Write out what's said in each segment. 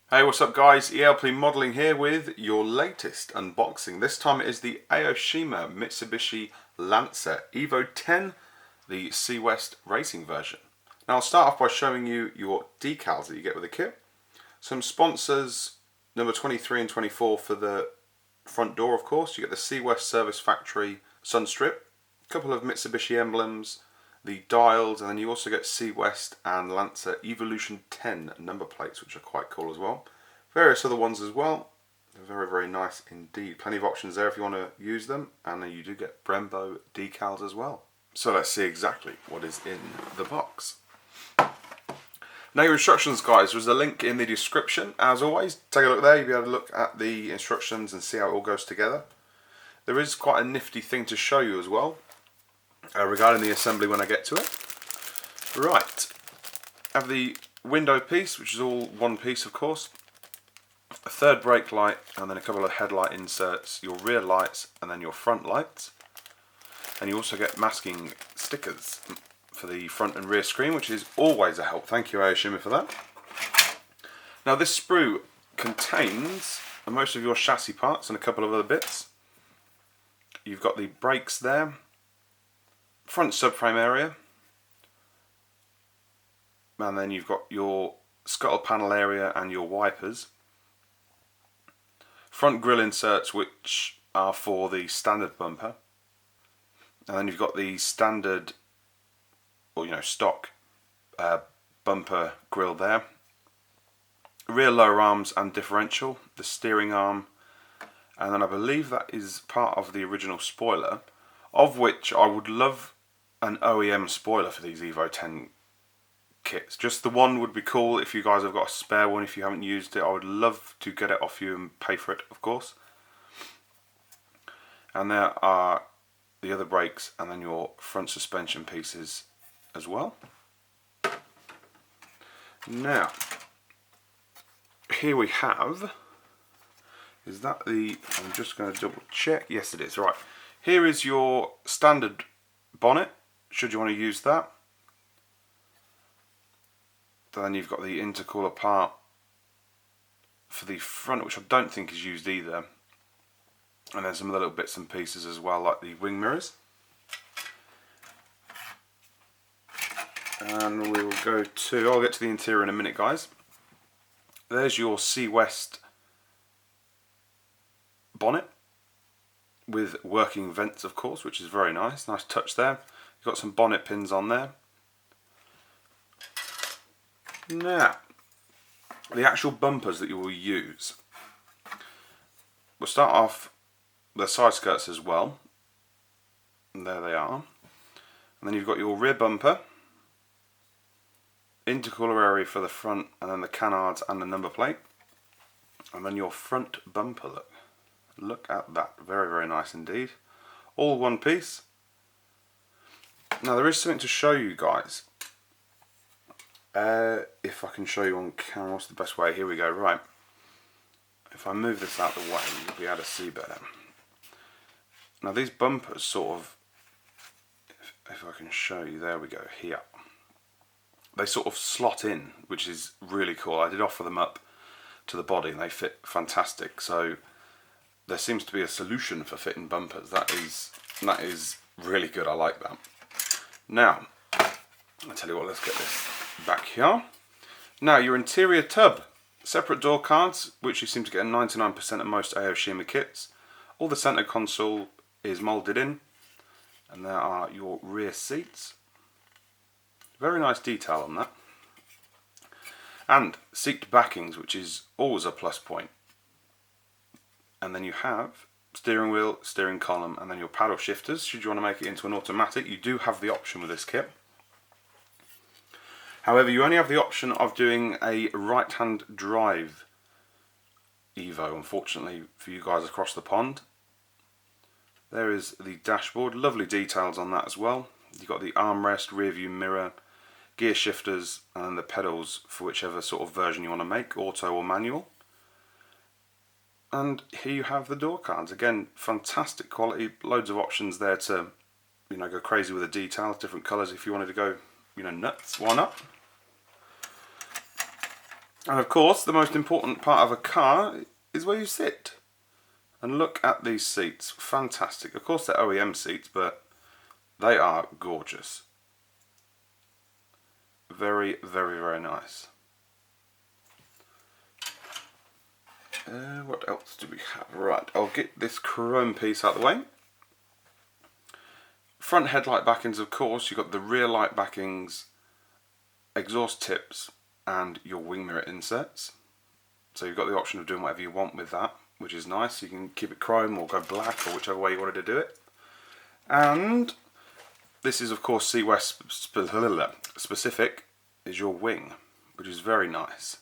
Hey, what's up guys? ELP Modelling here with your latest unboxing. This time it is the Aoshima Mitsubishi Lancer Evo 10, the Sea West racing version. Now I'll start off by showing you your decals that you get with the kit. Some sponsors, number 23 and 24 for the front door of course. You get the Sea West Service Factory sun strip, a couple of Mitsubishi emblems, the dials, and then you also get Sea West and Lancer Evolution 10 number plates, which are quite cool as well. Various other ones as well. They're very, very nice indeed. Plenty of options there if you want to use them, and then you do get Brembo decals as well. So let's see exactly what is in the box. Now your instructions guys, there's a link in the description. As always, take a look there, you'll be able to look at the instructions and see how it all goes together. There is quite a nifty thing to show you as well. Regarding the assembly when I get to it. Right, I have the window piece, which is all one piece of course, a third brake light, and then a couple of headlight inserts, your rear lights, and then your front lights. And you also get masking stickers for the front and rear screen, which is always a help. Thank you Aoshima for that. Now this sprue contains most of your chassis parts and a couple of other bits. You've got the brakes there, front subframe area, and then you've got your scuttle panel area and your wipers. Front grille inserts, which are for the standard bumper, and then you've got the standard, or stock bumper grille there. Rear lower arms and differential, the steering arm, and then I believe that is part of the original spoiler, of which I would love an OEM spoiler for these Evo 10 kits. Just the one would be cool. If you guys have got a spare one, if you haven't used it, I would love to get it off you and pay for it of course. And there are the other brakes and then your front suspension pieces as well. Now here we have, is that the, I'm just going to double check, yes it is, right. Here is your standard bonnet, should you want to use that. Then you've got the intercooler part for the front, which I don't think is used either. And there's some other little bits and pieces as well, like the wing mirrors. And we will go to, I'll get to the interior in a minute guys. There's your Sea West bonnet with working vents of course, which is very nice. Nice touch there. You've got some bonnet pins on there. Now, the actual bumpers that you will use. We'll start off with the side skirts as well. And there they are. And then you've got your rear bumper, intercooler area for the front, and then the canards and the number plate. And then your front bumper look. Look at that, very, very nice indeed. All one piece. Now there is something to show you guys. If I can show you on camera, what's the best way? Here we go, right. If I move this out of the way, you'll be able to see better. Now these bumpers sort of, if I can show you, there we go, here. They sort of slot in, which is really cool. I did offer them up to the body and they fit fantastic. So there seems to be a solution for fitting bumpers. That is really good. I like that. Now, I'll tell you what, let's get this back here. Now, your interior tub. Separate door cards, which you seem to get 99% of most Aoshima kits. All the center console is molded in. And there are your rear seats. Very nice detail on that. And seat backings, which is always a plus point. And then you have steering wheel, steering column, and then your paddle shifters. Should you want to make it into an automatic, you do have the option with this kit. However, you only have the option of doing a right-hand drive Evo, unfortunately for you guys across the pond. There is the dashboard, lovely details on that as well. You've got the armrest, rear view mirror, gear shifters, and then the pedals for whichever sort of version you want to make, auto or manual. And here you have the door cards. Again, fantastic quality, loads of options there to, go crazy with the details, different colours if you wanted to go, nuts, why not? And of course, the most important part of a car is where you sit. And look at these seats, fantastic. Of course they're OEM seats, but they are gorgeous. Very, very, very nice. What else do we have? Right, I'll get this chrome piece out of the way. Front headlight backings, of course. You've got the rear light backings, exhaust tips, and your wing mirror inserts. So you've got the option of doing whatever you want with that, which is nice. You can keep it chrome or go black or whichever way you wanted to do it. And this is, of course, C-West specific, is your wing, which is very nice.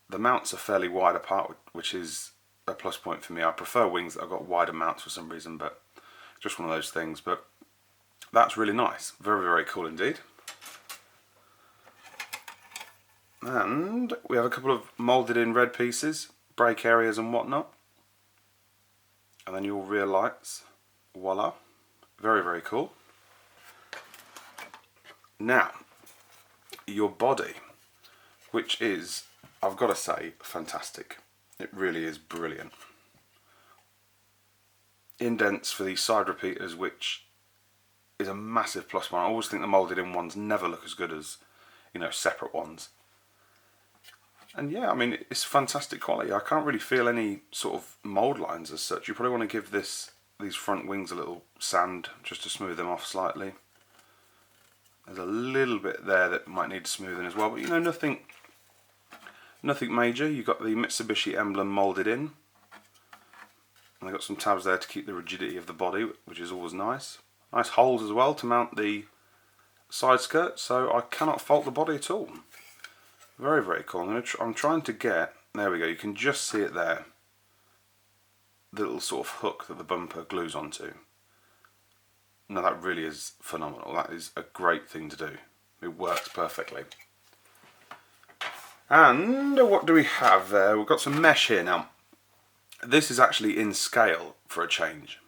The mounts are fairly wide apart, which is a plus point for me. I prefer wings that have got wider mounts for some reason, but just one of those things. But that's really nice. Very, very cool indeed. And we have a couple of moulded in red pieces, brake areas and whatnot. And then your rear lights. Voila. Very, very cool. Now, your body, which is, I've got to say, fantastic. It really is brilliant. Indents for these side repeaters, which is a massive plus one. I always think the moulded in ones never look as good as, you know, separate ones. And yeah, I mean, it's fantastic quality. I can't really feel any sort of mould lines as such. You probably want to give these front wings a little sand just to smooth them off slightly. There's a little bit there that might need smoothing as well, but you know, nothing major. You've got the Mitsubishi emblem moulded in. And they've got some tabs there to keep the rigidity of the body, which is always nice. Nice holes as well to mount the side skirt, so I cannot fault the body at all. Very, very cool. I'm trying to get, there we go, you can just see it there. The little sort of hook that the bumper glues onto. Now that really is phenomenal. That is a great thing to do. It works perfectly. And what do we have there? We've got some mesh here now. This is actually in scale for a change.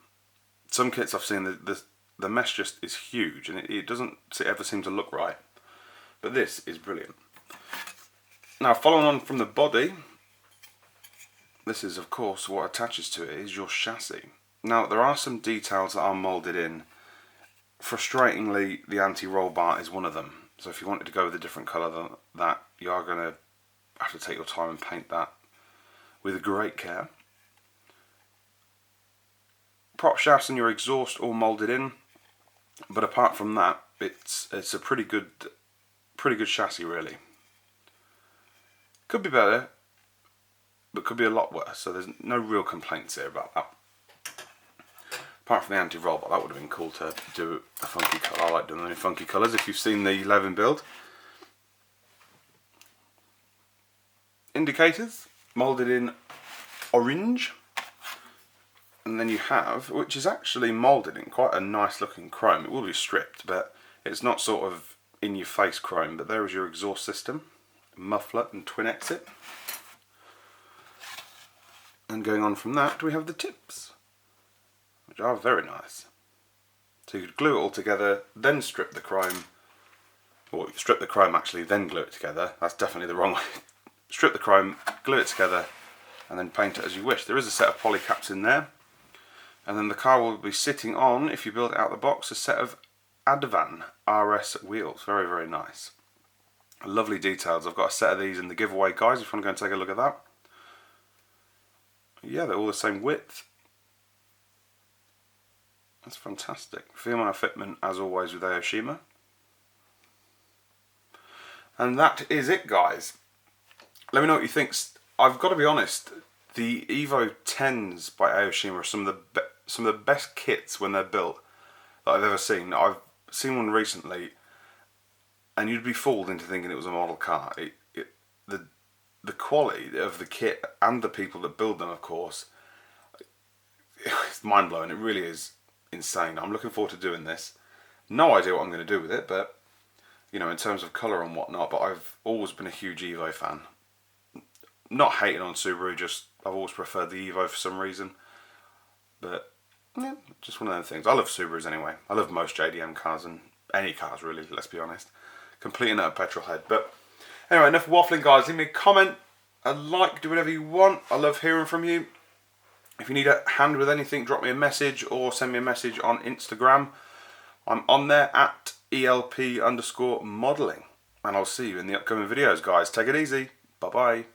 Some kits I've seen, the mesh just is huge and it doesn't ever seem to look right. But this is brilliant. Now, following on from the body, this is of course what attaches to it is your chassis. Now, there are some details that are moulded in. Frustratingly, the anti-roll bar is one of them. So if you wanted to go with a different colour than that, you are going to have to take your time and paint that with great care. Prop shafts and your exhaust all moulded in, but apart from that, it's a pretty good chassis really. Could be better, but could be a lot worse. So there's no real complaints here about that. Apart from the anti-roll bar, that would have been cool to do a funky colour. I like doing any funky colours. If you've seen the Levin build, indicators moulded in orange. And then you have, which is actually moulded in quite a nice looking chrome. It will be stripped, but it's not sort of in your face chrome. But there is your exhaust system, muffler and twin exit. And going on from that, we have the tips, which are very nice. So you could glue it all together, then strip the chrome. Or strip the chrome actually, then glue it together. That's definitely the wrong way. Strip the chrome, glue it together, and then paint it as you wish. There is a set of poly caps in there. And then the car will be sitting on, if you build it out the box, a set of Advan RS wheels. Very, very nice. Lovely details. I've got a set of these in the giveaway, guys, if you want to go and take a look at that. Yeah, they're all the same width. That's fantastic. Female fitment, as always, with Aoshima. And that is it, guys. Let me know what you think. I've got to be honest, the Evo 10s by Aoshima are some of the best kits when they're built that I've ever seen. I've seen one recently, and you'd be fooled into thinking it was a model car. The quality of the kit and the people that build them, of course, it's mind blowing. It really is insane. I'm looking forward to doing this. No idea what I'm going to do with it, but you know, in terms of colour and whatnot. But I've always been a huge Evo fan. Not hating on Subaru, just I've always preferred the Evo for some reason. But yeah, just one of those things. I love Subarus anyway. I love most JDM cars and any cars really, let's be honest. Complete and utter petrol head. But Anyway, enough waffling, guys. Leave me a comment, a like, do whatever you want. I love hearing from you. If you need a hand with anything, drop me a message or send me a message on Instagram. I'm on there at ELP_modeling. And I'll see you in the upcoming videos, guys. Take it easy. Bye-bye.